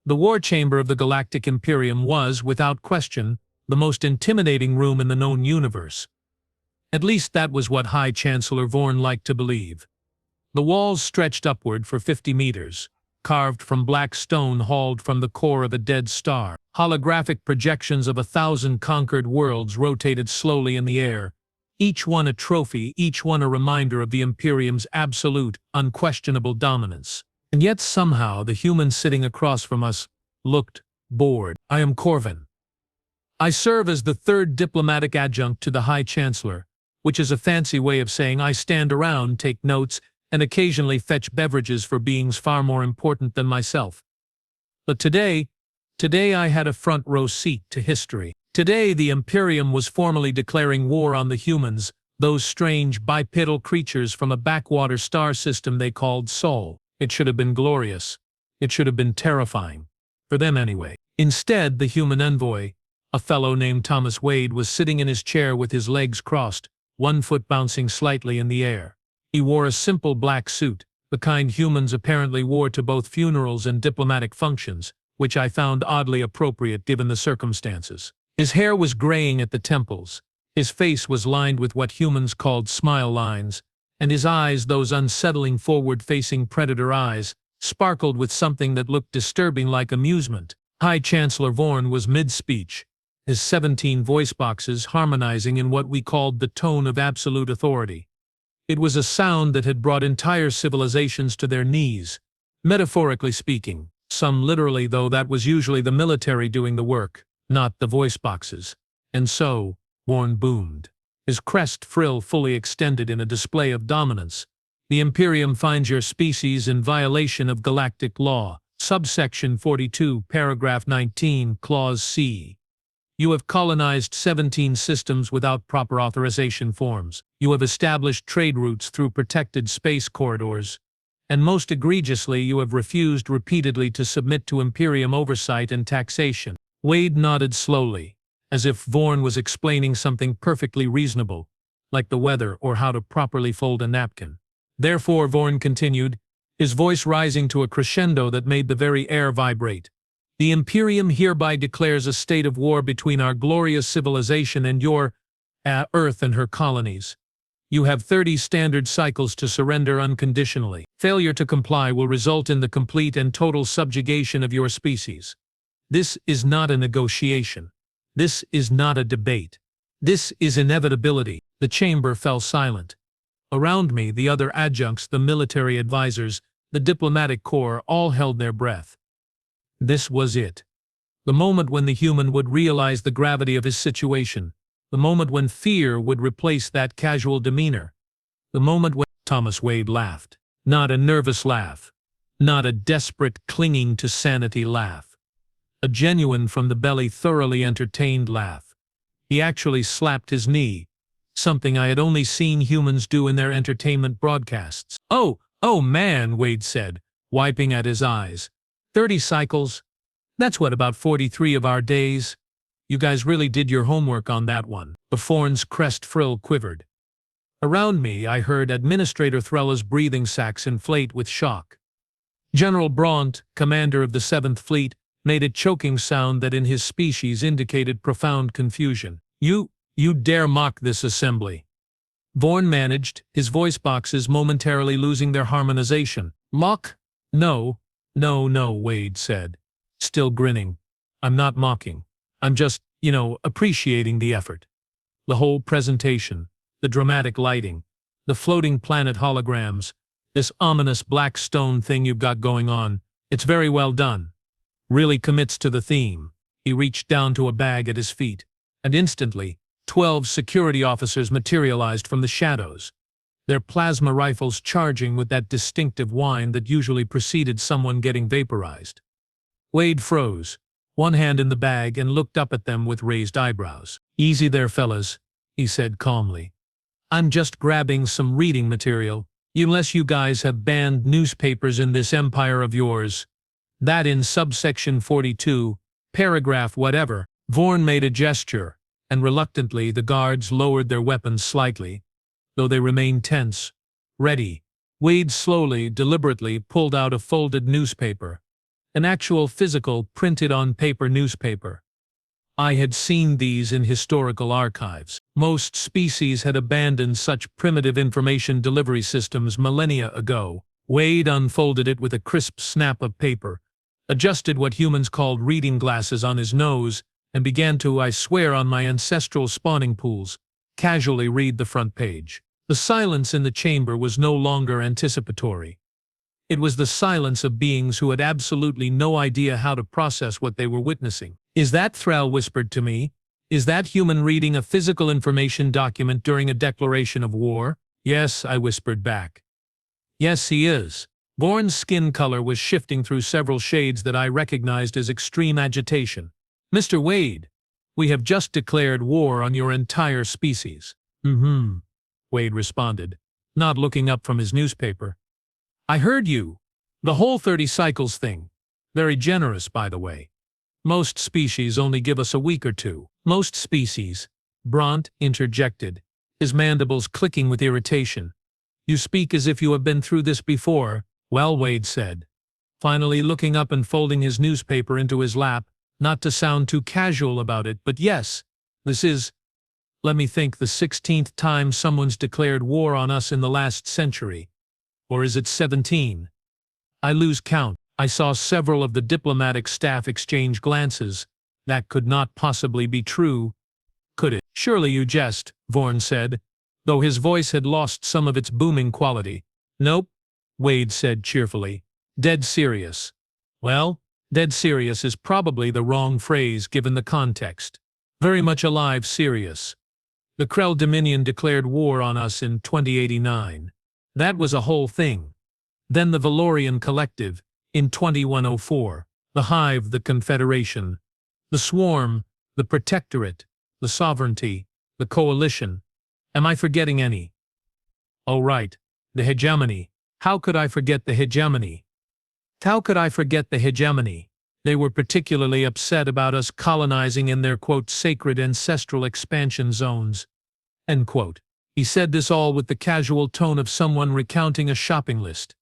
The war chamber of the Galactic Imperium was, without question, the most intimidating room in the known universe. At least that was what High Chancellor Vorn liked to believe. The walls stretched upward for 50 meters, carved from black stone hauled from the core of a dead star. Holographic projections of 1,000 conquered worlds rotated slowly in the air, each one a trophy, each one a reminder of the Imperium's absolute, unquestionable dominance. And yet somehow the human sitting across from us looked bored. I am Korvin. I serve as the third diplomatic adjunct to the High Chancellor, which is a fancy way of saying I stand around, take notes, and occasionally fetch beverages for beings far more important than myself. But today I had a front row seat to history. Today the Imperium was formally declaring war on the humans, those strange bipedal creatures from a backwater star system they called Sol. It should have been glorious. It should have been terrifying. For them anyway. Instead, the human envoy, a fellow named Thomas Wade, was sitting in his chair with his legs crossed, one foot bouncing slightly in the air. He wore a simple black suit, the kind humans apparently wore to both funerals and diplomatic functions, which I found oddly appropriate given the circumstances. His hair was graying at the temples, his face was lined with what humans called smile lines, and his eyes, those unsettling forward-facing predator eyes, sparkled with something that looked disturbing like amusement. High Chancellor Vorn was mid-speech, his 17 voice boxes harmonizing in what we called the tone of absolute authority. It was a sound that had brought entire civilizations to their knees, metaphorically speaking. Some literally, though that was usually the military doing the work, not the voice boxes. And so, Vorn boomed, his crest frill fully extended in a display of dominance. The Imperium finds your species in violation of galactic law, subsection 42, paragraph 19, clause C. You have colonized 17 systems without proper authorization forms. You have established trade routes through protected space corridors. And most egregiously, you have refused repeatedly to submit to Imperium oversight and taxation. Wade nodded slowly, as if Vorn was explaining something perfectly reasonable, like the weather or how to properly fold a napkin. Therefore, Vorn continued, his voice rising to a crescendo that made the very air vibrate. The Imperium hereby declares a state of war between our glorious civilization and your Earth and her colonies. You have 30 standard cycles to surrender unconditionally. Failure to comply will result in the complete and total subjugation of your species. This is not a negotiation. This is not a debate. This is inevitability. The chamber fell silent. Around me, the other adjuncts, the military advisors, the diplomatic corps, all held their breath. This was it. The moment when the human would realize the gravity of his situation. The moment when fear would replace that casual demeanor. The moment when Thomas Wade laughed. Not a nervous laugh. Not a desperate clinging to sanity laugh. A genuine from the belly, thoroughly entertained laugh. He actually slapped his knee, something I had only seen humans do in their entertainment broadcasts. Oh man, Wade said, wiping at his eyes. 30 cycles? That's what, about 43 of our days? You guys really did your homework on that one. Vorn's crest frill quivered. Around me, I heard Administrator Thrella's breathing sacs inflate with shock. General Bront, commander of the 7th Fleet, made a choking sound that in his species indicated profound confusion. You dare mock this assembly? Vorn managed, his voice boxes momentarily losing their harmonization. Mock? No, Wade said, still grinning. I'm not mocking. I'm just, appreciating the effort. The whole presentation, the dramatic lighting, the floating planet holograms, this ominous black stone thing you've got going on, it's very well done. Really commits to the theme. He reached down to a bag at his feet, and instantly, 12 security officers materialized from the shadows, their plasma rifles charging with that distinctive whine that usually preceded someone getting vaporized. Wade froze, one hand in the bag, and looked up at them with raised eyebrows. Easy there, fellas, he said calmly. I'm just grabbing some reading material, unless you guys have banned newspapers in this empire of yours. That in subsection 42, paragraph whatever. Vorn made a gesture, and reluctantly the guards lowered their weapons slightly, though they remained tense, ready. Wade slowly, deliberately pulled out a folded newspaper, An actual physical, printed-on-paper newspaper. I had seen these in historical archives. Most species had abandoned such primitive information delivery systems millennia ago. Wade unfolded it with a crisp snap of paper, adjusted what humans called reading glasses on his nose, and began to, I swear on my ancestral spawning pools, casually read the front page. The silence in the chamber was no longer anticipatory. It was the silence of beings who had absolutely no idea how to process what they were witnessing. "Is that," Thrall whispered to me, "is that human reading a physical information document during a declaration of war?" "Yes," I whispered back. "Yes, he is." Vorn's skin color was shifting through several shades that I recognized as extreme agitation. "Mr. Wade, we have just declared war on your entire species." "Mm-hmm," Wade responded, not looking up from his newspaper. "I heard you. The whole 30 cycles thing. Very generous, by the way. Most species only give us a week or two." "Most species," Bront interjected, his mandibles clicking with irritation. "You speak as if you have been through this before." "Well," Wade said, finally looking up and folding his newspaper into his lap, not to sound too casual about it, "but yes, this is, let me think, the 16th time someone's declared war on us in the last century. Or is it 17? I lose count." I saw several of the diplomatic staff exchange glances. That could not possibly be true, could it? "Surely you jest," Vorn said, though his voice had lost some of its booming quality. "Nope," Wade said cheerfully. "Dead serious." "Well, dead serious is probably the wrong phrase given the context. Very much alive serious. The Krell Dominion declared war on us in 2089. That was a whole thing. Then the Valorian Collective, in 2104. The Hive, the Confederation. The Swarm, the Protectorate, the Sovereignty, the Coalition. Am I forgetting any? Oh right, the Hegemony. How could I forget the Hegemony? How could I forget the Hegemony? They were particularly upset about us colonizing in their, quote, sacred ancestral expansion zones, end quote. He said this all with the casual tone of someone recounting a shopping list.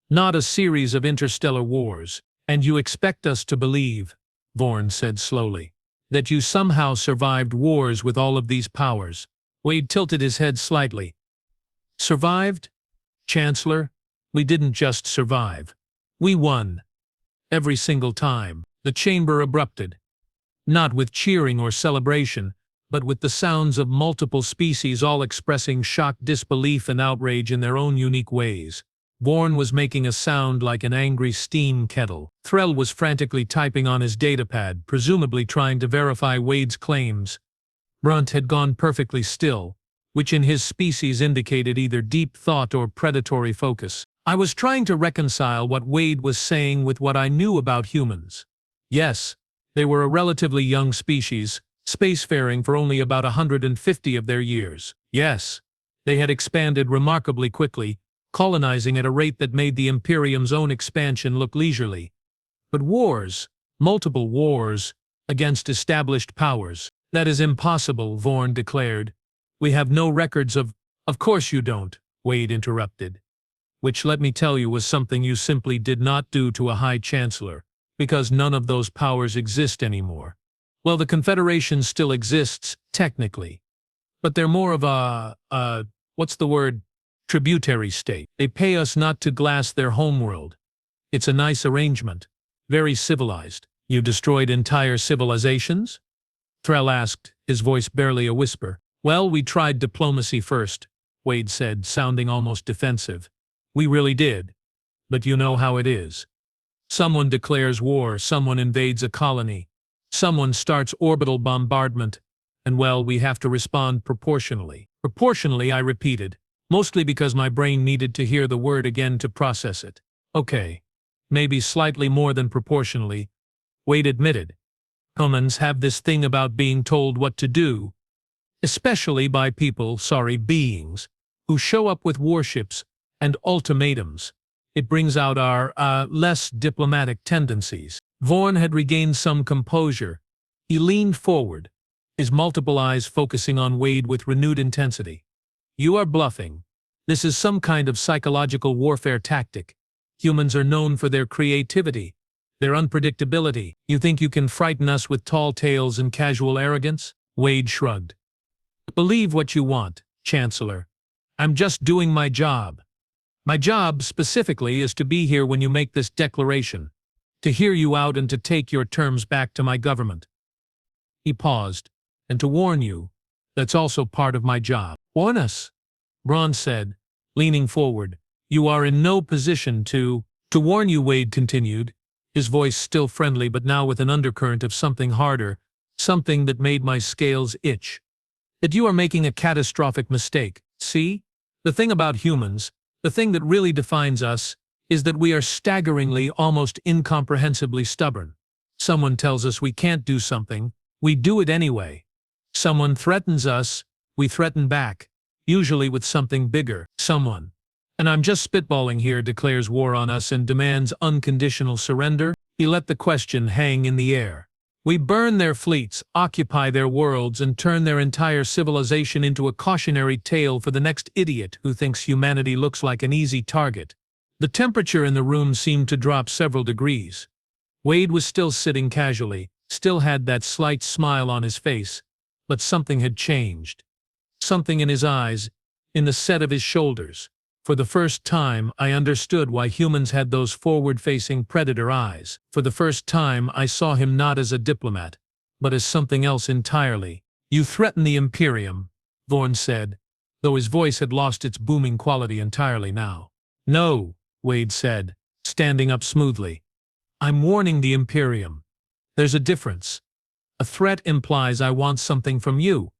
"Not a series of interstellar wars. And you expect us to believe," Vorn said slowly, "that you somehow survived wars with all of these powers?" Wade tilted his head slightly. "Survived? Chancellor, we didn't just survive. We won. Every single time." The chamber abrupted. Not with cheering or celebration, but with the sounds of multiple species all expressing shocked disbelief and outrage in their own unique ways. Vorn was making a sound like an angry steam kettle. Thrall was frantically typing on his datapad, presumably trying to verify Wade's claims. Brunt had gone perfectly still, which in his species indicated either deep thought or predatory focus. I was trying to reconcile what Wade was saying with what I knew about humans. Yes, they were a relatively young species, spacefaring for only about 150 of their years. Yes, they had expanded remarkably quickly, colonizing at a rate that made the Imperium's own expansion look leisurely. But wars, multiple wars, against established powers, that is impossible, Vorn declared. We have no records of— Of course you don't, Wade interrupted. Which, let me tell you, was something you simply did not do to a High Chancellor, because none of those powers exist anymore. Well, the Confederation still exists, technically. But they're more of what's the word? Tributary state. They pay us not to glass their homeworld. It's a nice arrangement. Very civilized. You destroyed entire civilizations? Thrall asked, his voice barely a whisper. Well, we tried diplomacy first, Wade said, sounding almost defensive. We really did. But you know how it is. Someone declares war, someone invades a colony, someone starts orbital bombardment, and well, we have to respond proportionally. Proportionally, I repeated, mostly because my brain needed to hear the word again to process it. Okay, maybe slightly more than proportionally, Wade admitted. Humans have this thing about being told what to do, especially by people, beings, who show up with warships and ultimatums. It brings out our, less diplomatic tendencies. Vorn had regained some composure. He leaned forward, his multiple eyes focusing on Wade with renewed intensity. You are bluffing. This is some kind of psychological warfare tactic. Humans are known for their creativity. their unpredictability. You think you can frighten us with tall tales and casual arrogance? Wade shrugged. Believe what you want, Chancellor. I'm just doing my job. My job, specifically, is to be here when you make this declaration, to hear you out and to take your terms back to my government. He paused, and to warn you, that's also part of my job. Warn us, Vorn said, leaning forward. You are in no position to warn you, Wade continued, his voice still friendly but now with an undercurrent of something harder, something that made my scales itch. That you are making a catastrophic mistake. See? The thing about humans, the thing that really defines us, is that we are staggeringly, almost incomprehensibly stubborn. Someone tells us we can't do something, we do it anyway. Someone threatens us, we threaten back, usually with something bigger. Someone, and I'm just spitballing here, declares war on us and demands unconditional surrender. He let the question hang in the air. We burn their fleets, occupy their worlds, and turn their entire civilization into a cautionary tale for the next idiot who thinks humanity looks like an easy target. The temperature in the room seemed to drop several degrees. Wade was still sitting casually, still had that slight smile on his face, but something had changed. Something in his eyes, in the set of his shoulders. For the first time, I understood why humans had those forward-facing predator eyes. For the first time, I saw him not as a diplomat, but as something else entirely. You threaten the Imperium, Vorn said, though his voice had lost its booming quality entirely now. No, Wade said, standing up smoothly. I'm warning the Imperium. There's a difference. A threat implies I want something from you.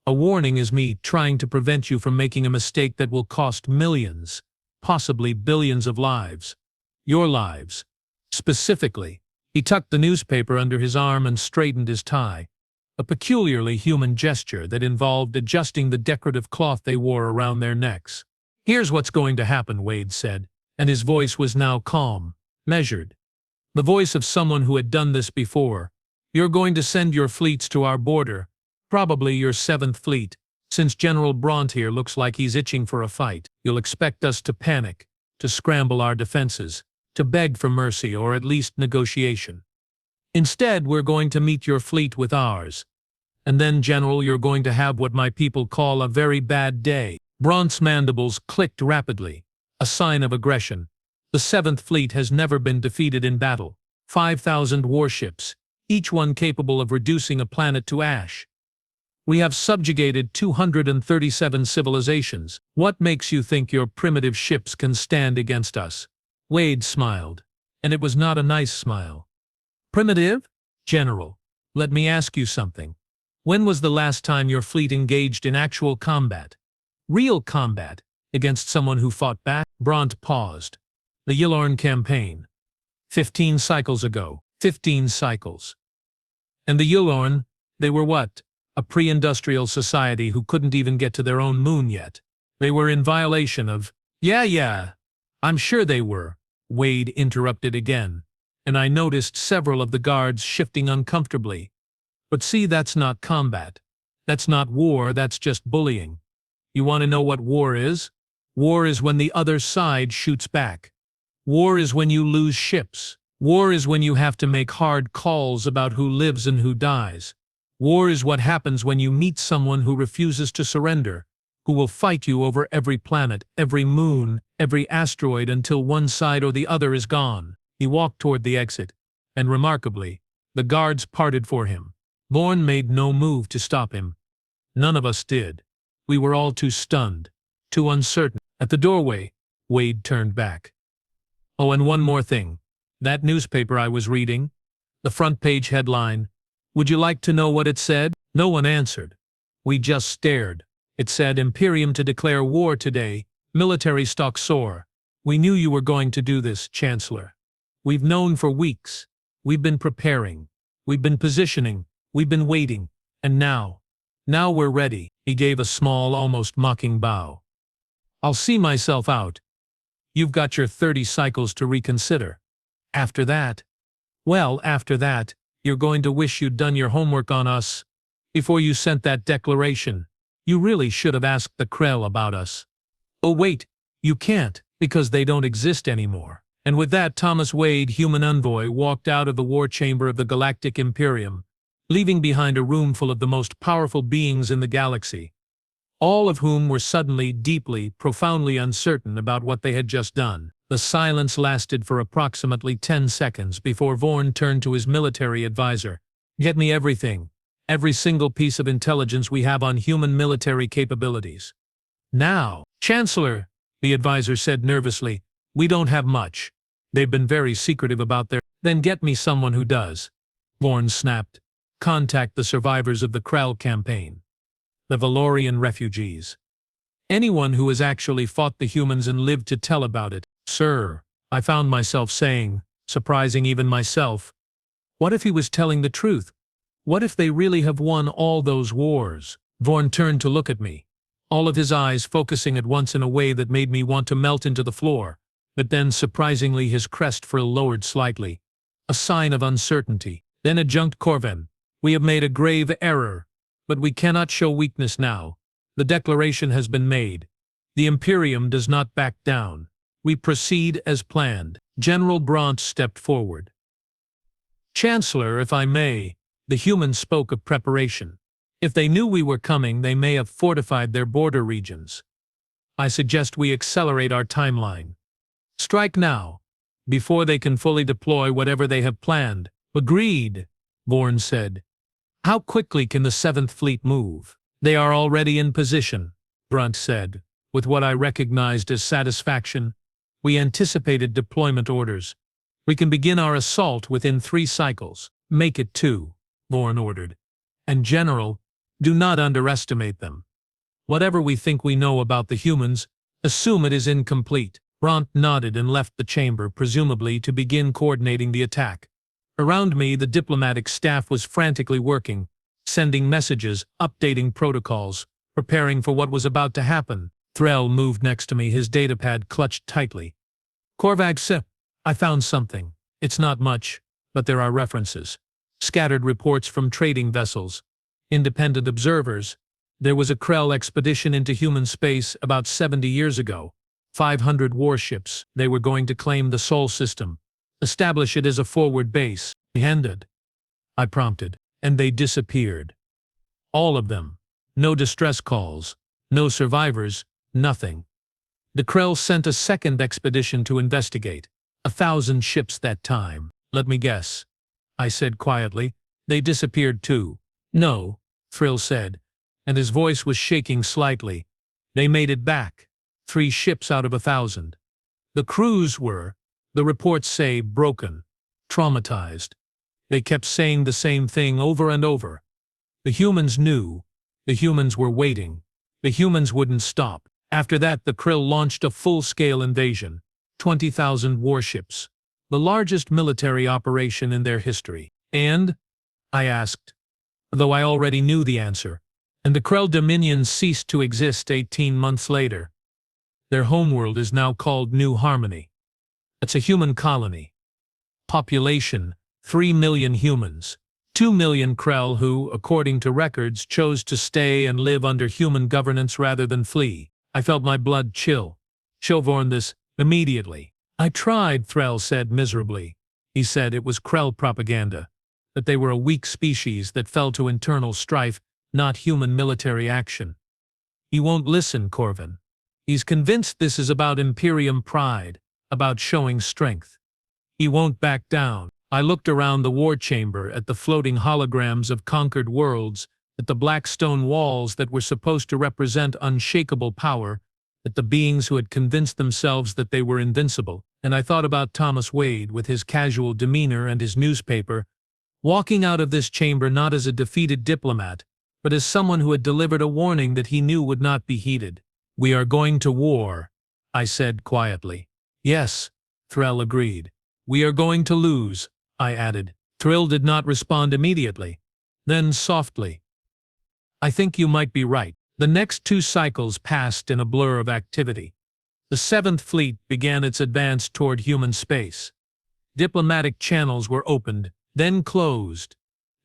A warning is me trying to prevent you from making a mistake that will cost millions, possibly billions of lives. Your lives. Specifically. He tucked the newspaper under his arm and straightened his tie, a peculiarly human gesture that involved adjusting the decorative cloth they wore around their necks. Here's what's going to happen, Wade said, and his voice was now calm, measured. The voice of someone who had done this before. You're going to send your fleets to our border. Probably your 7th fleet, since General Bront here looks like he's itching for a fight. You'll expect us to panic, to scramble our defenses, to beg for mercy or at least negotiation. Instead, we're going to meet your fleet with ours. And then, General, you're going to have what my people call a very bad day. Bront's mandibles clicked rapidly, a sign of aggression. The 7th Fleet has never been defeated in battle. 5,000 warships, each one capable of reducing a planet to ash. We have subjugated 237 civilizations. What makes you think your primitive ships can stand against us? Wade smiled, and it was not a nice smile. Primitive? General, let me ask you something. When was the last time your fleet engaged in actual combat? Real combat, against someone who fought back? Bront paused. The Yilorn campaign. 15 cycles ago. 15 cycles. And the Yilorn, they were what? A pre-industrial society who couldn't even get to their own moon yet. They were in violation of… Yeah, I'm sure they were, Wade interrupted again, and I noticed several of the guards shifting uncomfortably. But see, that's not combat. That's not war, that's just bullying. You want to know what war is? War is when the other side shoots back. War is when you lose ships. War is when you have to make hard calls about who lives and who dies. War is what happens when you meet someone who refuses to surrender, who will fight you over every planet, every moon, every asteroid until one side or the other is gone. He walked toward the exit, and remarkably, the guards parted for him. Vorn made no move to stop him. None of us did. We were all too stunned, too uncertain. At the doorway, Wade turned back. Oh, and one more thing. That newspaper I was reading, the front page headline, would you like to know what it said? No one answered. We just stared. It said, Imperium to declare war today, military stock soar. We knew you were going to do this, Chancellor. We've known for weeks. We've been preparing. We've been positioning. We've been waiting. And now we're ready. He gave a small, almost mocking bow. I'll see myself out. You've got your 30 cycles to reconsider. After that, you're going to wish you'd done your homework on us. Before you sent that declaration, you really should have asked the Krell about us. Oh wait, you can't, because they don't exist anymore. And with that, Thomas Wade, human envoy, walked out of the war chamber of the Galactic Imperium, leaving behind a room full of the most powerful beings in the galaxy, all of whom were suddenly, deeply, profoundly uncertain about what they had just done. The silence lasted for approximately 10 seconds before Vorn turned to his military advisor. "Get me everything, every single piece of intelligence we have on human military capabilities. Now." "Chancellor," the advisor said nervously, "we don't have much. They've been very secretive about their—" "Then get me someone who does," Vorn snapped. "Contact the survivors of the Krell campaign. The Valorian refugees. Anyone who has actually fought the humans and lived to tell about it." "Sir," I found myself saying, surprising even myself. What if he was telling the truth? What if they really have won all those wars? Vorn turned to look at me, all of his eyes focusing at once in a way that made me want to melt into the floor. But then, surprisingly, his crest frill lowered slightly, a sign of uncertainty. Then adjunct Korvin, "We have made a grave error, but we cannot show weakness now. The declaration has been made. The Imperium does not back down. We proceed as planned." General Brandt stepped forward. "Chancellor, if I may," the human spoke of preparation. "If they knew we were coming, they may have fortified their border regions. I suggest we accelerate our timeline. Strike now, before they can fully deploy whatever they have planned." "Agreed," Vorn said. "How quickly can the 7th Fleet move?" "They are already in position," Brunt said, with what I recognized as satisfaction. "We anticipated deployment orders. We can begin our assault within 3 cycles. Make it 2, Vorn ordered. "And General, do not underestimate them. Whatever we think we know about the humans, assume it is incomplete." Brandt nodded and left the chamber, presumably to begin coordinating the attack. Around me, the diplomatic staff was frantically working, sending messages, updating protocols, preparing for what was about to happen. Threll moved next to me, his datapad clutched tightly. "Korvag Sip, I found something. It's not much, but there are references. Scattered reports from trading vessels. Independent observers. There was a Krell expedition into human space about 70 years ago. 500 warships. They were going to claim the Sol system. Establish it as a forward base." "Ended," I prompted. "And they disappeared. All of them. No distress calls. No survivors. Nothing. The Krell sent a second expedition to investigate. 1,000 ships that time." "Let me guess," I said quietly. "They disappeared too." "No," Thrill said, and his voice was shaking slightly. "They made it back. 3 ships out of 1,000. The crews were, the reports say, broken, traumatized. They kept saying the same thing over and over. The humans knew. The humans were waiting. The humans wouldn't stop. After that, the Krill launched a full-scale invasion. 20,000 warships. The largest military operation in their history." "And?" I asked, though I already knew the answer. "And the Krell dominions ceased to exist 18 months later. Their homeworld is now called New Harmony. It's a human colony. Population, 3 million humans. 2 million Krell who, according to records, chose to stay and live under human governance rather than flee." I felt my blood chill. "Show Vorn this, immediately." "I tried," Threll said miserably. He said it was Krell propaganda, that they were a weak species that fell to internal strife, not human military action. "He won't listen, Korvin. He's convinced this is about Imperium pride, about showing strength. He won't back down." I looked around the war chamber at the floating holograms of conquered worlds, at the black stone walls that were supposed to represent unshakable power, at the beings who had convinced themselves that they were invincible, and I thought about Thomas Wade with his casual demeanor and his newspaper, walking out of this chamber not as a defeated diplomat, but as someone who had delivered a warning that he knew would not be heeded. "We are going to war," I said quietly. "Yes," Threll agreed. "We are going to lose," I added. Thrill did not respond immediately. Then softly, "I think you might be right." The next 2 cycles passed in a blur of activity. The 7th Fleet began its advance toward human space. Diplomatic channels were opened, then closed,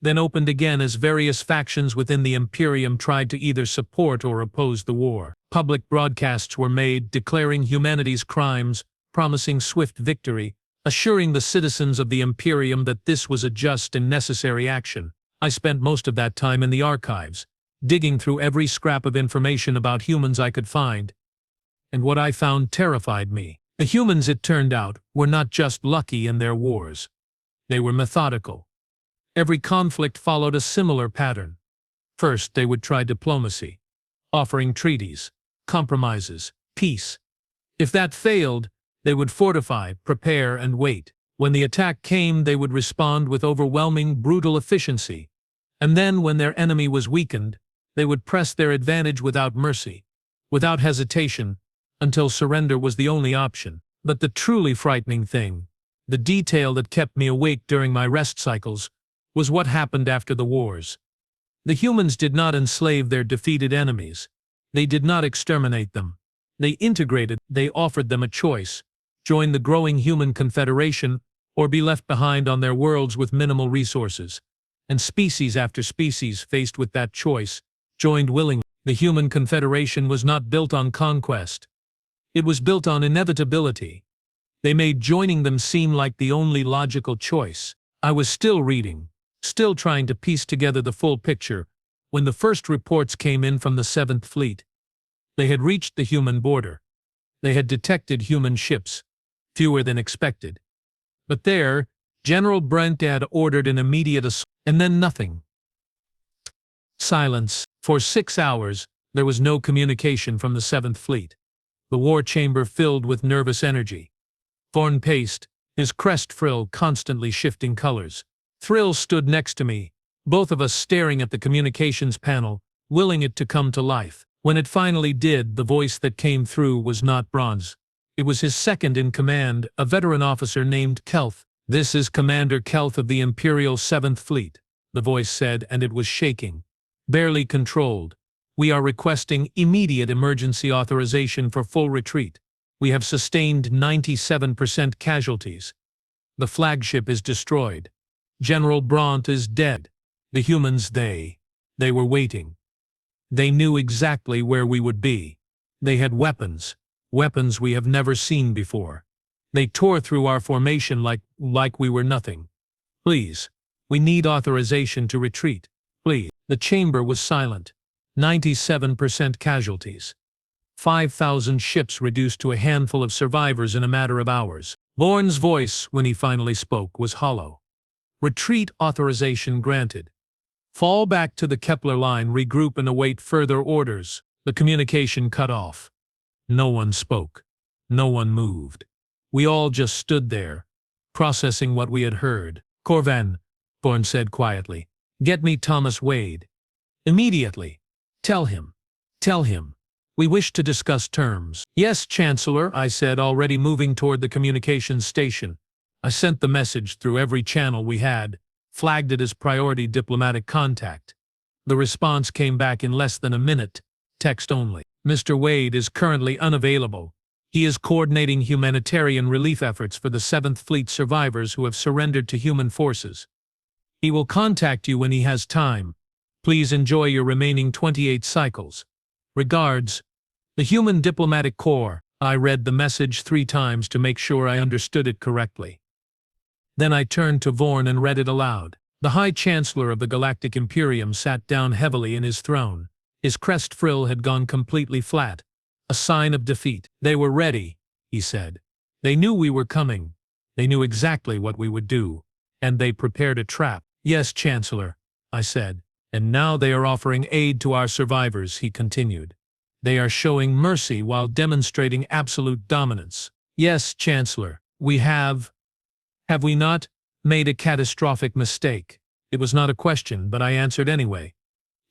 then opened again as various factions within the Imperium tried to either support or oppose the war. Public broadcasts were made declaring humanity's crimes, promising swift victory, assuring the citizens of the Imperium that this was a just and necessary action. I spent most of that time in the archives, digging through every scrap of information about humans I could find. And what I found terrified me. The humans, it turned out, were not just lucky in their wars. They were methodical. Every conflict followed a similar pattern. First, they would try diplomacy, offering treaties, compromises, peace. If that failed, they would fortify, prepare, and wait. When the attack came, they would respond with overwhelming, brutal efficiency. And then, when their enemy was weakened, they would press their advantage without mercy, without hesitation, until surrender was the only option. But the truly frightening thing, the detail that kept me awake during my rest cycles, was what happened after the wars. The humans did not enslave their defeated enemies. They did not exterminate them. They integrated. They offered them a choice: join the growing human confederation, or be left behind on their worlds with minimal resources. And species after species, faced with that choice, joined willingly. The human confederation was not built on conquest. It was built on inevitability. They made joining them seem like the only logical choice. I was still reading, still trying to piece together the full picture, when the first reports came in from the 7th Fleet. They had reached the human border. They had detected human ships, fewer than expected. But there, General Brent had ordered an immediate assault, and then nothing. Silence. For 6 hours, there was no communication from the 7th Fleet. The war chamber filled with nervous energy. Vorn paced, his crest frill constantly shifting colors. Thrill stood next to me, both of us staring at the communications panel, willing it to come to life. When it finally did, the voice that came through was not Bronze. It was his second in command, a veteran officer named Kelth. "This is Commander Kelth of the Imperial 7th Fleet," the voice said, and it was shaking, barely controlled. "We are requesting immediate emergency authorization for full retreat. We have sustained 97% casualties. The flagship is destroyed. General Brandt is dead." The humans, they were waiting. They knew exactly where we would be. They had weapons we have never seen before. They tore through our formation like we were nothing. "Please, we need authorization to retreat. Please." The chamber was silent. 97% casualties. 5,000 ships reduced to a handful of survivors in a matter of hours. Vorn's voice, when he finally spoke, was hollow. "Retreat authorization granted. Fall back to the Kepler line, regroup and await further orders." The communication cut off. No one spoke. No one moved. We all just stood there, processing what we had heard. "Korvin," Vorn said quietly, "get me Thomas Wade. Immediately. Tell him. We wish to discuss terms." "Yes, Chancellor," I said, already moving toward the communications station. I sent the message through every channel we had, flagged it as priority diplomatic contact. The response came back in less than a minute, text only. "Mr. Wade is currently unavailable. He is coordinating humanitarian relief efforts for the 7th Fleet survivors who have surrendered to human forces. He will contact you when he has time. Please enjoy your remaining 28 cycles. Regards, the Human Diplomatic Corps." I read the message 3 times to make sure I understood it correctly. Then I turned to Vorn and read it aloud. The High Chancellor of the Galactic Imperium sat down heavily in his throne. His crest frill had gone completely flat, a sign of defeat. "They were ready," he said. "They knew we were coming. They knew exactly what we would do. And they prepared a trap." "Yes, Chancellor," I said. "And now they are offering aid to our survivors," he continued. "They are showing mercy while demonstrating absolute dominance." "Yes, Chancellor, we have we not, made a catastrophic mistake?" It was not a question, but I answered anyway.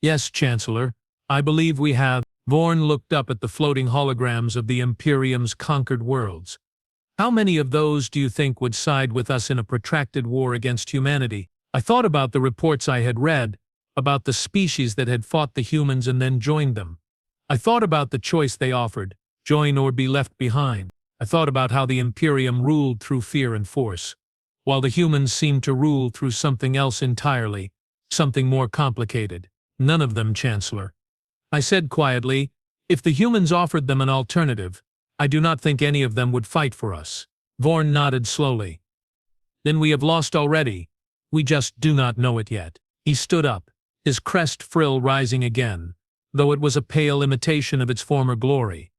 "Yes, Chancellor, I believe we have." Vorn looked up at the floating holograms of the Imperium's conquered worlds. "How many of those do you think would side with us in a protracted war against humanity?" I thought about the reports I had read, about the species that had fought the humans and then joined them. I thought about the choice they offered, join or be left behind. I thought about how the Imperium ruled through fear and force, while the humans seemed to rule through something else entirely, something more complicated. "None of them, Chancellor," I said quietly. "If the humans offered them an alternative, I do not think any of them would fight for us." Vorn nodded slowly. "Then we have lost already. We just do not know it yet." He stood up, his crest frill rising again, though it was a pale imitation of its former glory.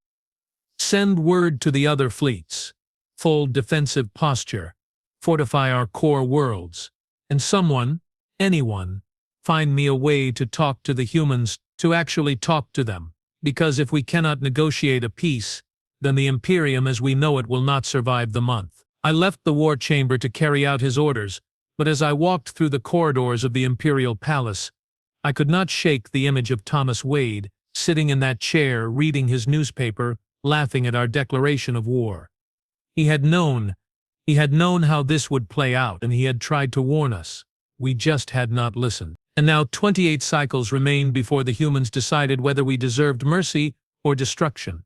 "Send word to the other fleets. Full defensive posture. Fortify our core worlds. And someone, anyone, find me a way to talk to the humans, to actually talk to them. Because if we cannot negotiate a peace, then the Imperium as we know it will not survive the month." I left the war chamber to carry out his orders, but as I walked through the corridors of the Imperial Palace, I could not shake the image of Thomas Wade, sitting in that chair, reading his newspaper, laughing at our declaration of war. He had known how this would play out, and he had tried to warn us. We just had not listened. And now 28 cycles remained before the humans decided whether we deserved mercy or destruction.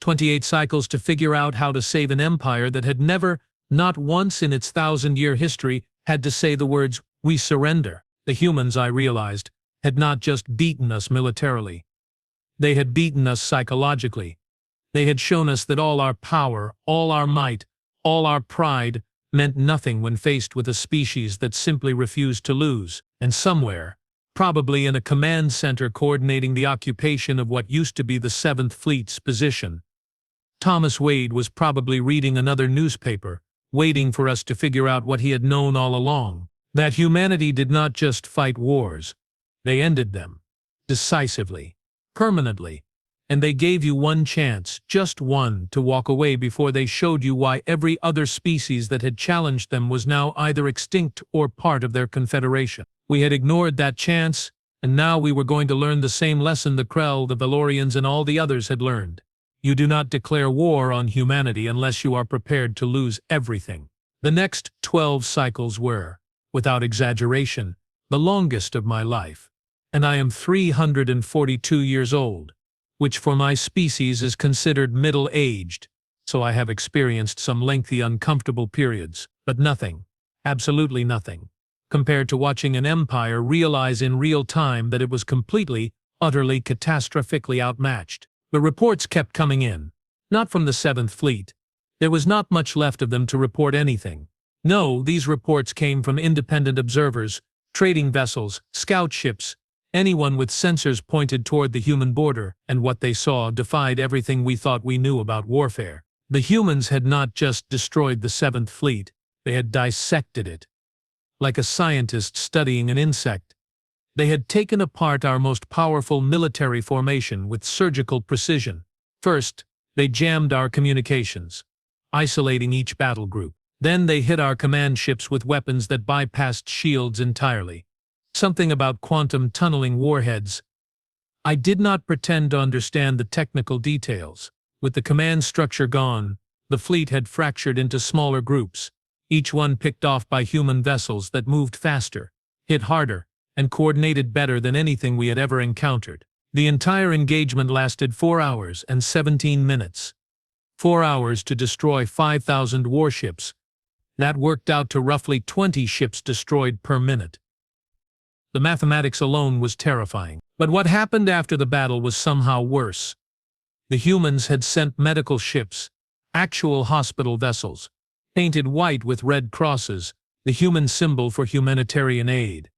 28 cycles to figure out how to save an empire that had never, not once in its 1,000-year history, had to say the words, "We surrender." The humans, I realized, had not just beaten us militarily. They had beaten us psychologically. They had shown us that all our power, all our might, all our pride meant nothing when faced with a species that simply refused to lose. And somewhere, probably in a command center coordinating the occupation of what used to be the 7th Fleet's position, Thomas Wade was probably reading another newspaper, waiting for us to figure out what he had known all along. That humanity did not just fight wars. They ended them. Decisively. Permanently. And they gave you one chance, just one, to walk away before they showed you why every other species that had challenged them was now either extinct or part of their confederation. We had ignored that chance, and now we were going to learn the same lesson the Krell, the Valorians, and all the others had learned. You do not declare war on humanity unless you are prepared to lose everything. The next 12 cycles were, without exaggeration, the longest of my life. And I am 342 years old, which for my species is considered middle-aged, so I have experienced some lengthy uncomfortable periods, but nothing, absolutely nothing, compared to watching an empire realize in real time that it was completely, utterly, catastrophically outmatched. The reports kept coming in, not from the 7th Fleet. There was not much left of them to report anything. No, these reports came from independent observers, trading vessels, scout ships, anyone with sensors pointed toward the human border, and what they saw defied everything we thought we knew about warfare. The humans had not just destroyed the 7th Fleet, they had dissected it. Like a scientist studying an insect. They had taken apart our most powerful military formation with surgical precision. First, they jammed our communications, isolating each battle group. Then they hit our command ships with weapons that bypassed shields entirely. Something about quantum tunneling warheads. I did not pretend to understand the technical details. With the command structure gone, the fleet had fractured into smaller groups, each one picked off by human vessels that moved faster, hit harder, and coordinated better than anything we had ever encountered. The entire engagement lasted 4 hours and 17 minutes. 4 hours to destroy 5,000 warships. That worked out to roughly 20 ships destroyed per minute. The mathematics alone was terrifying. But what happened after the battle was somehow worse. The humans had sent medical ships, actual hospital vessels, painted white with red crosses, the human symbol for humanitarian aid.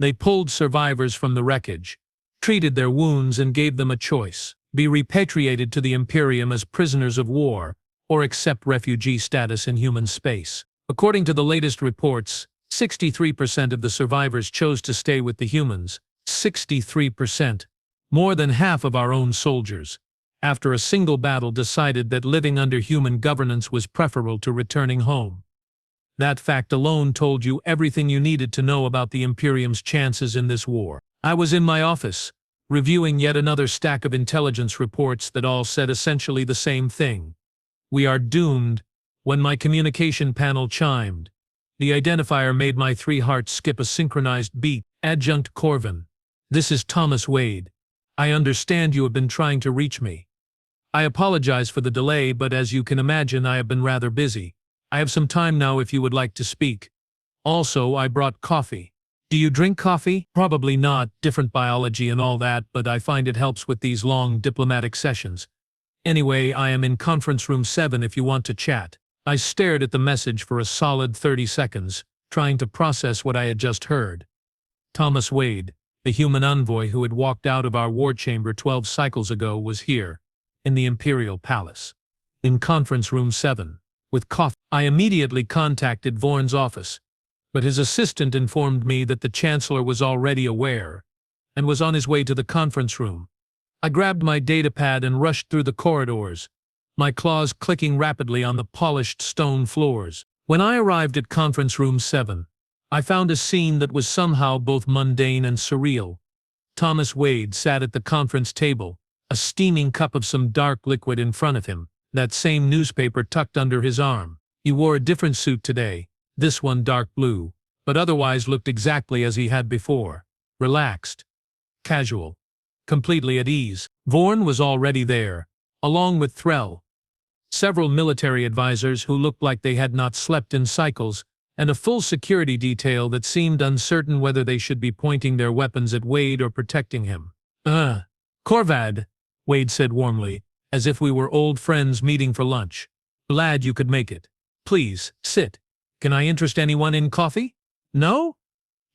They pulled survivors from the wreckage, treated their wounds and gave them a choice: be repatriated to the Imperium as prisoners of war, or accept refugee status in human space. According to the latest reports, 63% of the survivors chose to stay with the humans. 63%. More than half of our own soldiers, after a single battle, decided that living under human governance was preferable to returning home. That fact alone told you everything you needed to know about the Imperium's chances in this war. I was in my office, reviewing yet another stack of intelligence reports that all said essentially the same thing. We are doomed, when my communication panel chimed. The identifier made my 3 hearts skip a synchronized beat. Adjunct Korvin. This is Thomas Wade. I understand you have been trying to reach me. I apologize for the delay, but as you can imagine, I have been rather busy. I have some time now if you would like to speak. Also, I brought coffee. Do you drink coffee? Probably not, different biology and all that, but I find it helps with these long diplomatic sessions. Anyway, I am in conference room 7 if you want to chat. I stared at the message for a solid 30 seconds, trying to process what I had just heard. Thomas Wade, the human envoy who had walked out of our war chamber 12 cycles ago, was here, in the Imperial Palace. In conference room 7, with coffee. I immediately contacted Vorn's office, but his assistant informed me that the Chancellor was already aware, and was on his way to the conference room. I grabbed my datapad and rushed through the corridors, my claws clicking rapidly on the polished stone floors. When I arrived at conference room 7, I found a scene that was somehow both mundane and surreal. Thomas Wade sat at the conference table, a steaming cup of some dark liquid in front of him, that same newspaper tucked under his arm. He wore a different suit today, this one dark blue, but otherwise looked exactly as he had before, relaxed, casual, completely at ease. Vorn was already there, along with Threll, several military advisors who looked like they had not slept in cycles, and a full security detail that seemed uncertain whether they should be pointing their weapons at Wade or protecting him. Korvad, Wade said warmly, as if we were old friends meeting for lunch. Glad you could make it. Please, sit. Can I interest anyone in coffee? No?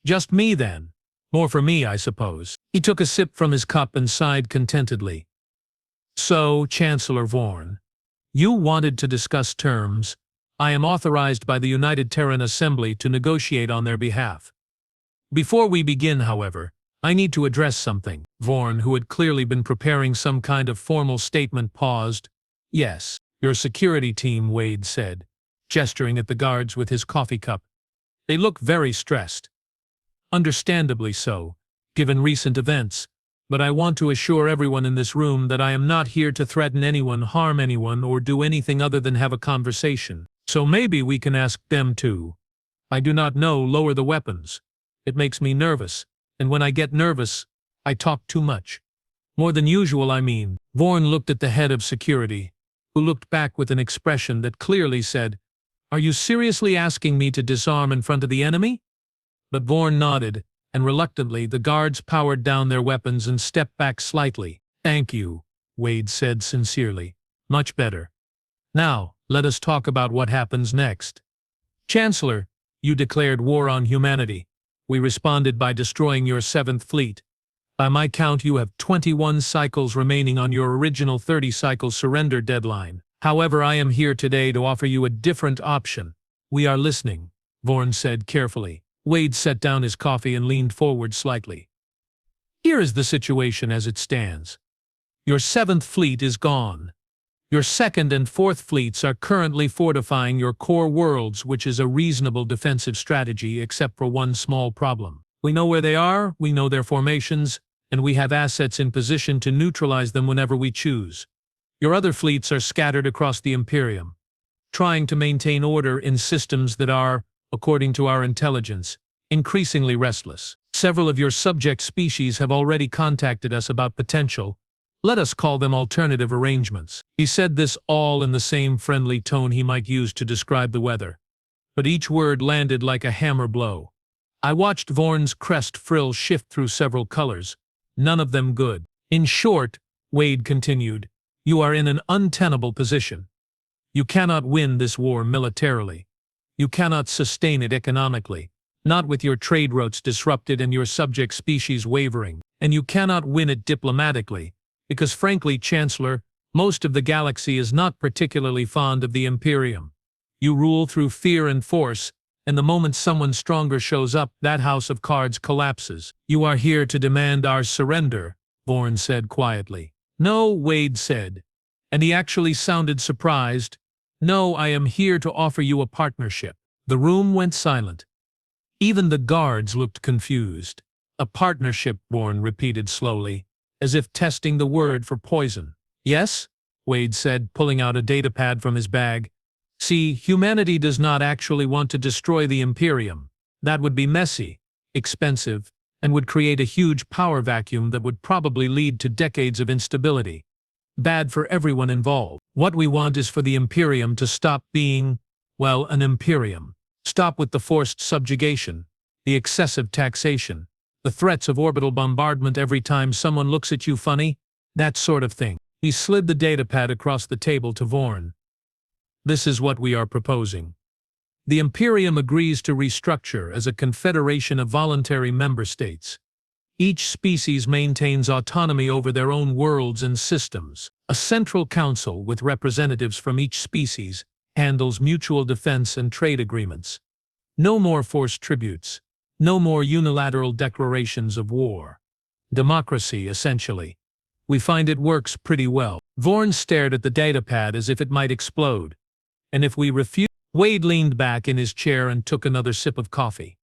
Just me then. More for me, I suppose. He took a sip from his cup and sighed contentedly. So, Chancellor Vorn, you wanted to discuss terms. I am authorized by the United Terran Assembly to negotiate on their behalf. Before we begin, however, I need to address something. Vorn, who had clearly been preparing some kind of formal statement, paused. Yes, your security team, Wade said, gesturing at the guards with his coffee cup. They look very stressed. Understandably so, given recent events, but I want to assure everyone in this room that I am not here to threaten anyone, harm anyone, or do anything other than have a conversation. So maybe we can ask them to. I do not know, lower the weapons. It makes me nervous, and when I get nervous, I talk too much. More than usual, I mean. Vorn looked at the head of security, who looked back with an expression that clearly said, Are you seriously asking me to disarm in front of the enemy? But Vorn nodded, and reluctantly the guards powered down their weapons and stepped back slightly. Thank you, Wade said sincerely. Much better. Now, let us talk about what happens next. Chancellor, you declared war on humanity. We responded by destroying your 7th fleet. By my count, you have 21 cycles remaining on your original 30-cycle surrender deadline. However, I am here today to offer you a different option. We are listening, Vorn said carefully. Wade set down his coffee and leaned forward slightly. Here is the situation as it stands. Your 7th fleet is gone. Your 2nd and 4th fleets are currently fortifying your core worlds, which is a reasonable defensive strategy except for one small problem. We know where they are, we know their formations, and we have assets in position to neutralize them whenever we choose. Your other fleets are scattered across the Imperium, trying to maintain order in systems that are, according to our intelligence, increasingly restless. Several of your subject species have already contacted us about potential, let us call them alternative arrangements. He said this all in the same friendly tone he might use to describe the weather. But each word landed like a hammer blow. I watched Vorn's crest frill shift through several colors, none of them good. In short, Wade continued, you are in an untenable position. You cannot win this war militarily. You cannot sustain it economically, not with your trade routes disrupted and your subject species wavering. And you cannot win it diplomatically, because frankly, Chancellor, most of the galaxy is not particularly fond of the Imperium. You rule through fear and force, and the moment someone stronger shows up, that house of cards collapses. You are here to demand our surrender, Vorn said quietly. No, Wade said, and he actually sounded surprised. No, I am here to offer you a partnership. The room went silent. Even the guards looked confused. A partnership, Vorn repeated slowly, as if testing the word for poison. Yes, Wade said, pulling out a datapad from his bag. See, humanity does not actually want to destroy the Imperium. That would be messy, expensive, and would create a huge power vacuum that would probably lead to decades of instability. Bad for everyone involved. What we want is for the Imperium to stop being, well, an Imperium. Stop with the forced subjugation, the excessive taxation, the threats of orbital bombardment every time someone looks at you funny, that sort of thing. He slid the datapad across the table to Vorn. This is what we are proposing. The Imperium agrees to restructure as a confederation of voluntary member states. Each species maintains autonomy over their own worlds and systems. A central council with representatives from each species handles mutual defense and trade agreements. No more forced tributes. No more unilateral declarations of war. Democracy, essentially. We find it works pretty well. Vorn stared at the datapad as if it might explode. And if we refuse... Wade leaned back in his chair and took another sip of coffee.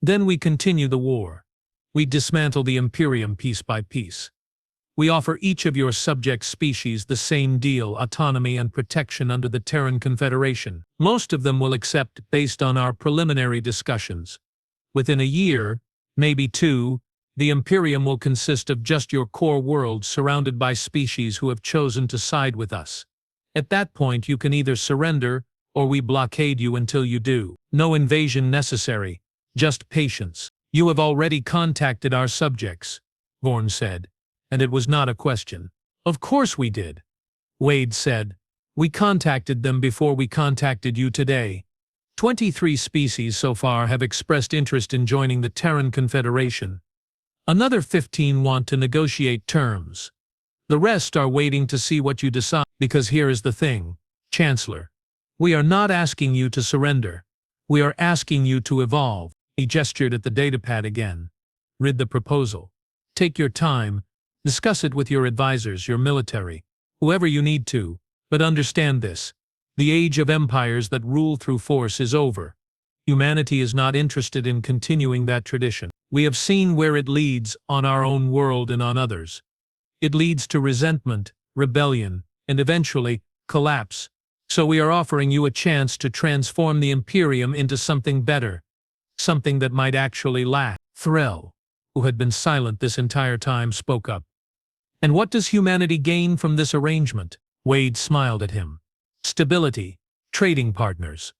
Then we continue the war. We dismantle the Imperium piece by piece. We offer each of your subject species the same deal, autonomy and protection under the Terran Confederation. Most of them will accept based on our preliminary discussions. Within a year, maybe 2, the Imperium will consist of just your core world surrounded by species who have chosen to side with us. At that point you can either surrender or we blockade you until you do. No invasion necessary, just patience. You have already contacted our subjects, Vorn said, and it was not a question. Of course we did, Wade said. We contacted them before we contacted you today. 23 species so far have expressed interest in joining the Terran Confederation. Another 15 want to negotiate terms. The rest are waiting to see what you decide, because here is the thing, Chancellor. We are not asking you to surrender. We are asking you to evolve. He gestured at the datapad again. Read the proposal. Take your time. Discuss it with your advisors, your military, whoever you need to. But understand this. The age of empires that rule through force is over. Humanity is not interested in continuing that tradition. We have seen where it leads on our own world and on others. It leads to resentment, rebellion, and eventually, collapse. So we are offering you a chance to transform the Imperium into something better. Something that might actually last. Threll, who had been silent this entire time, spoke up. And what does humanity gain from this arrangement? Wade smiled at him. Stability, trading partners,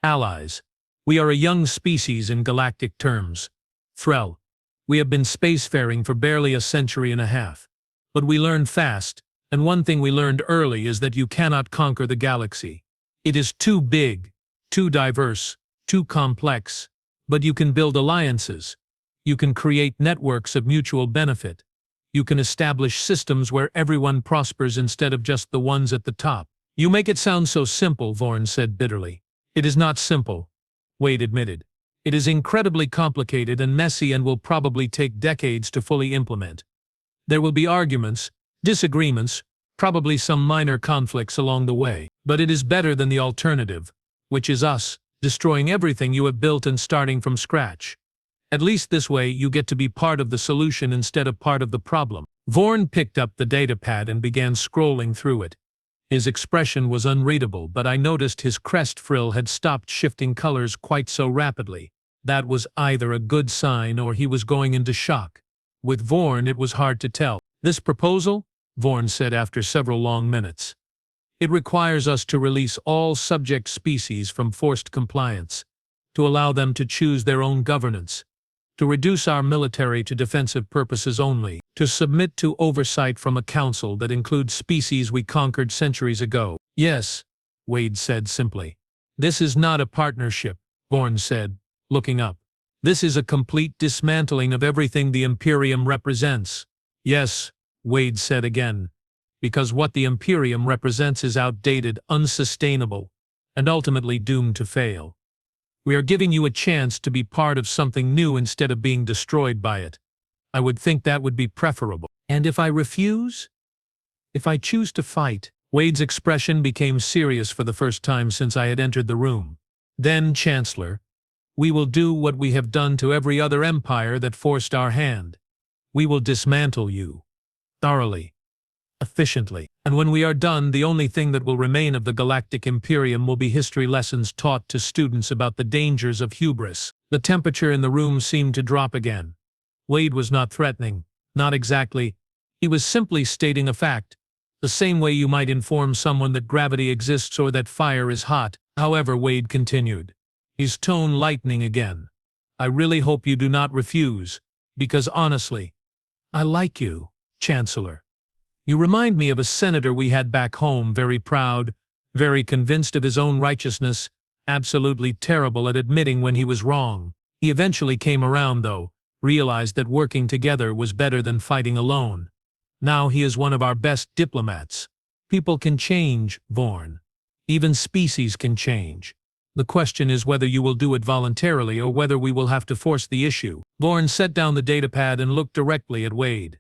allies. We are a young species in galactic terms. Threll, we have been spacefaring for barely a century and a half. But we learn fast. And one thing we learned early is that you cannot conquer the galaxy. It is too big, too diverse, too complex. But you can build alliances. You can create networks of mutual benefit. You can establish systems where everyone prospers instead of just the ones at the top. You make it sound so simple, Vorn said bitterly. It is not simple, Wade admitted. It is incredibly complicated and messy and will probably take decades to fully implement. There will be arguments, disagreements, probably some minor conflicts along the way. But it is better than the alternative, which is us, destroying everything you have built and starting from scratch. At least this way you get to be part of the solution instead of part of the problem. Vorn picked up the datapad and began scrolling through it. His expression was unreadable, but I noticed his crest frill had stopped shifting colors quite so rapidly. That was either a good sign or he was going into shock. With Vorn it was hard to tell. This proposal? Vorn said after several long minutes. It requires us to release all subject species from forced compliance, to allow them to choose their own governance, to reduce our military to defensive purposes only, to submit to oversight from a council that includes species we conquered centuries ago. Yes, Wade said simply. This is not a partnership, Vorn said, looking up. This is a complete dismantling of everything the Imperium represents. Yes, Wade said again, because what the Imperium represents is outdated, unsustainable, and ultimately doomed to fail. We are giving you a chance to be part of something new instead of being destroyed by it. I would think that would be preferable. And if I refuse? If I choose to fight? Wade's expression became serious for the first time since I had entered the room. Then, Chancellor, we will do what we have done to every other empire that forced our hand. We will dismantle you. Thoroughly. Efficiently. And when we are done, the only thing that will remain of the Galactic Imperium will be history lessons taught to students about the dangers of hubris. The temperature in the room seemed to drop again. Wade was not threatening. Not exactly. He was simply stating a fact. The same way you might inform someone that gravity exists or that fire is hot. However, Wade continued, his tone lightening again. I really hope you do not refuse, because honestly, I like you, Chancellor. You remind me of a senator we had back home, very proud, very convinced of his own righteousness, absolutely terrible at admitting when he was wrong. He eventually came around, though, realized that working together was better than fighting alone. Now he is one of our best diplomats. People can change, Vorn. Even species can change. The question is whether you will do it voluntarily or whether we will have to force the issue. Vorn set down the datapad and looked directly at Wade.